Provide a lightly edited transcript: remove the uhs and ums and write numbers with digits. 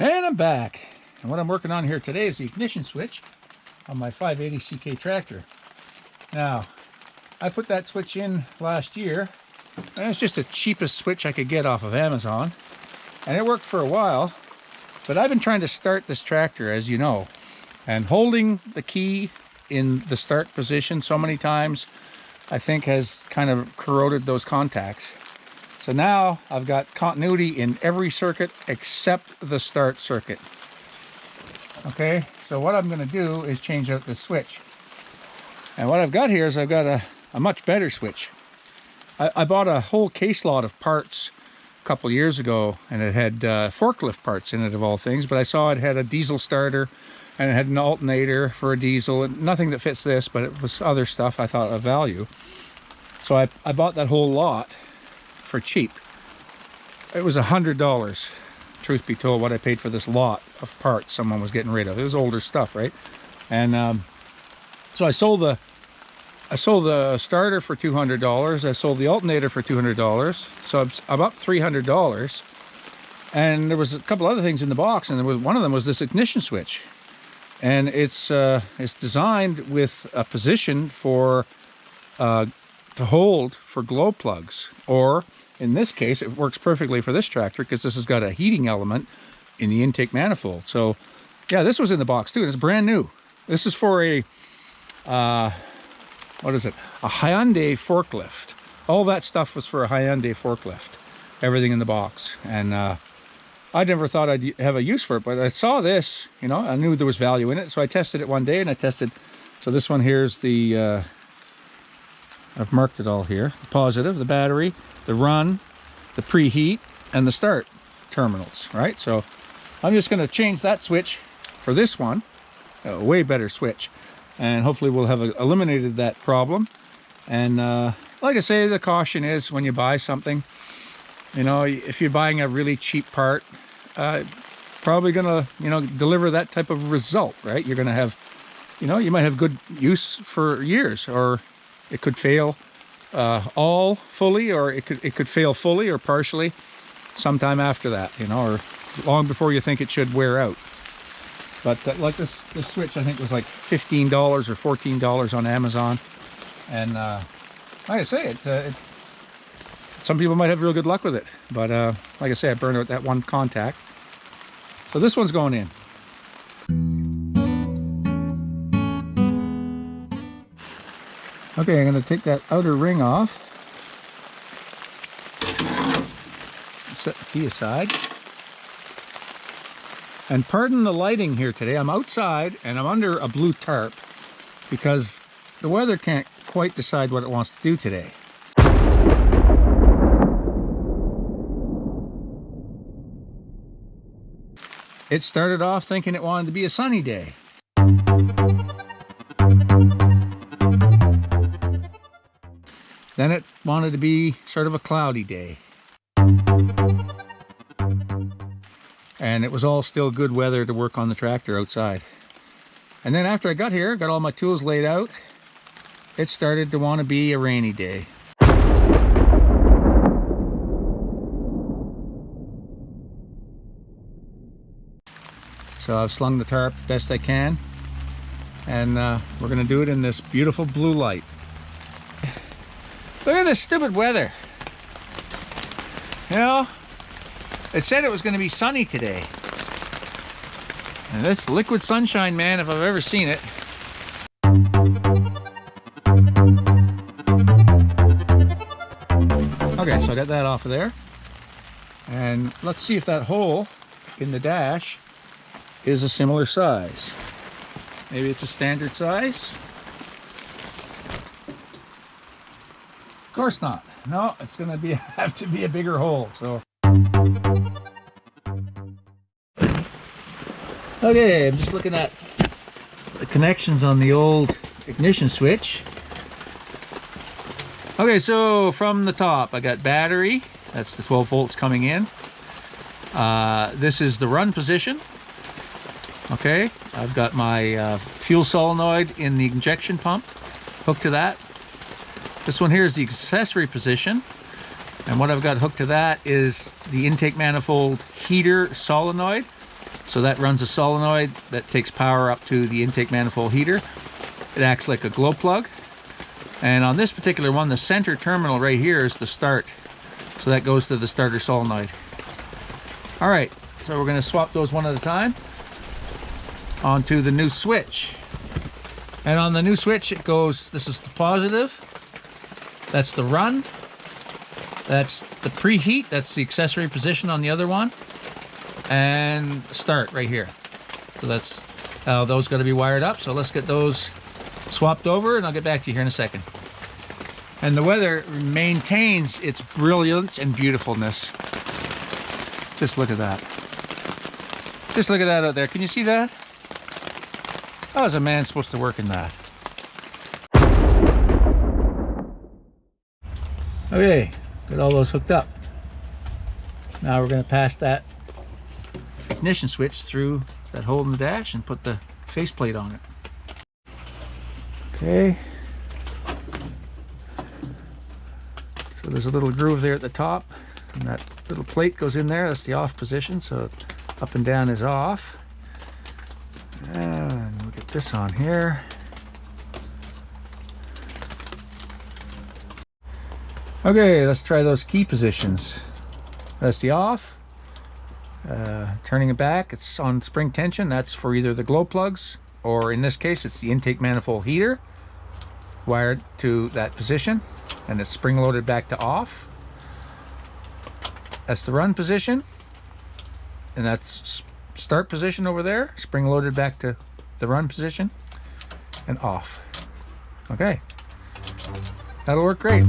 And I'm back. And what I'm working on here today is the ignition switch on my 580 CK tractor. Now, I put that switch in last year, and it's just the cheapest switch I could get off of Amazon. And it worked for a while, but I've been trying to start this tractor, as you know, and holding the key in the start position so many times, I think has kind of corroded those contacts. So now I've got continuity in every circuit except the start circuit. Okay, so what I'm going to do is change out this switch. And what I've got here is I've got a much better switch. I bought a whole case lot of parts a couple years ago, and it had forklift parts in it of all things, but I saw it had a diesel starter and it had an alternator for a diesel, and nothing that fits this, but it was other stuff I thought of value. So I bought that whole lot for cheap. It was $100, truth be told, what I paid for this lot of parts someone was getting rid of. It was older stuff, right? And so I sold the starter for $200. I sold the alternator for $200. So I'm up $300. And there was a couple other things in the box, and one of them was this ignition switch. And it's designed with a position for to hold for glow plugs, or in this case it works perfectly for this tractor because this has got a heating element in the intake manifold. So yeah, this was in the box too, and it's brand new. This is for a what is it, a Hyundai forklift. All that stuff was for a Hyundai forklift, everything in the box. And I never thought I'd have a use for it, but I saw this, you know, I knew there was value in it, so I tested it one day, and I tested, so this one here's the I've marked it all here. The positive, the battery, the run, the preheat, and the start terminals, right? So I'm just going to change that switch for this one, a way better switch, and hopefully we'll have eliminated that problem. And like I say, the caution is when you buy something, you know, if you're buying a really cheap part, probably going to, you know, deliver that type of result, right? You're going to have, you know, you might have good use for years, or it could fail all fully, or it could fail fully or partially sometime after that, you know, or long before you think it should wear out. But like this switch, I think was like $15 or $14 on Amazon. And like I say, some people might have real good luck with it. But like I say, I burned out that one contact. So this one's going in. Okay, I'm going to take that outer ring off. Set the key aside. And pardon the lighting here today. I'm outside and I'm under a blue tarp because the weather can't quite decide what it wants to do today. It started off thinking it wanted to be a sunny day. Then it wanted to be sort of a cloudy day. And it was all still good weather to work on the tractor outside. And then after I got here, got all my tools laid out, it started to want to be a rainy day. So I've slung the tarp best I can, and we're going to do it in this beautiful blue light. Look at this stupid weather. You know, it said it was going to be sunny today. And this liquid sunshine, man, if I've ever seen it. Okay, so I got that off of there. And let's see if that hole in the dash is a similar size. Maybe it's a standard size. Of course not. No, it's going to have to be a bigger hole. So, okay, I'm just looking at the connections on the old ignition switch. Okay, so from the top, I got battery. That's the 12 volts coming in. This is the run position. Okay, I've got my fuel solenoid in the injection pump hooked to that. This one here is the accessory position, and what I've got hooked to that is the intake manifold heater solenoid. So that runs a solenoid that takes power up to the intake manifold heater. It acts like a glow plug. And on this particular one, the center terminal right here is the start. So that goes to the starter solenoid. All right, so we're gonna swap those one at a time onto the new switch. And on the new switch, it goes, this is the positive, that's the run, that's the preheat, that's the accessory position on the other one, and start right here. So that's how those got to be wired up. So let's get those swapped over, and I'll get back to you here in a second. And the weather maintains its brilliance and beautifulness. Just look at that. Just look at that out there. Can you see that? How is a man supposed to work in that? Okay, got all those hooked up. Now we're going to pass that ignition switch through that hole in the dash and put the faceplate on it. Okay. So there's a little groove there at the top, and that little plate goes in there. That's the off position, so up and down is off. And we'll get this on here. Okay, let's try those key positions. That's the off. Turning it back, it's on spring tension. That's for either the glow plugs, or in this case, it's the intake manifold heater wired to that position, and it's spring loaded back to off. That's the run position, and that's start position over there, spring loaded back to the run position and off. Okay, that'll work great.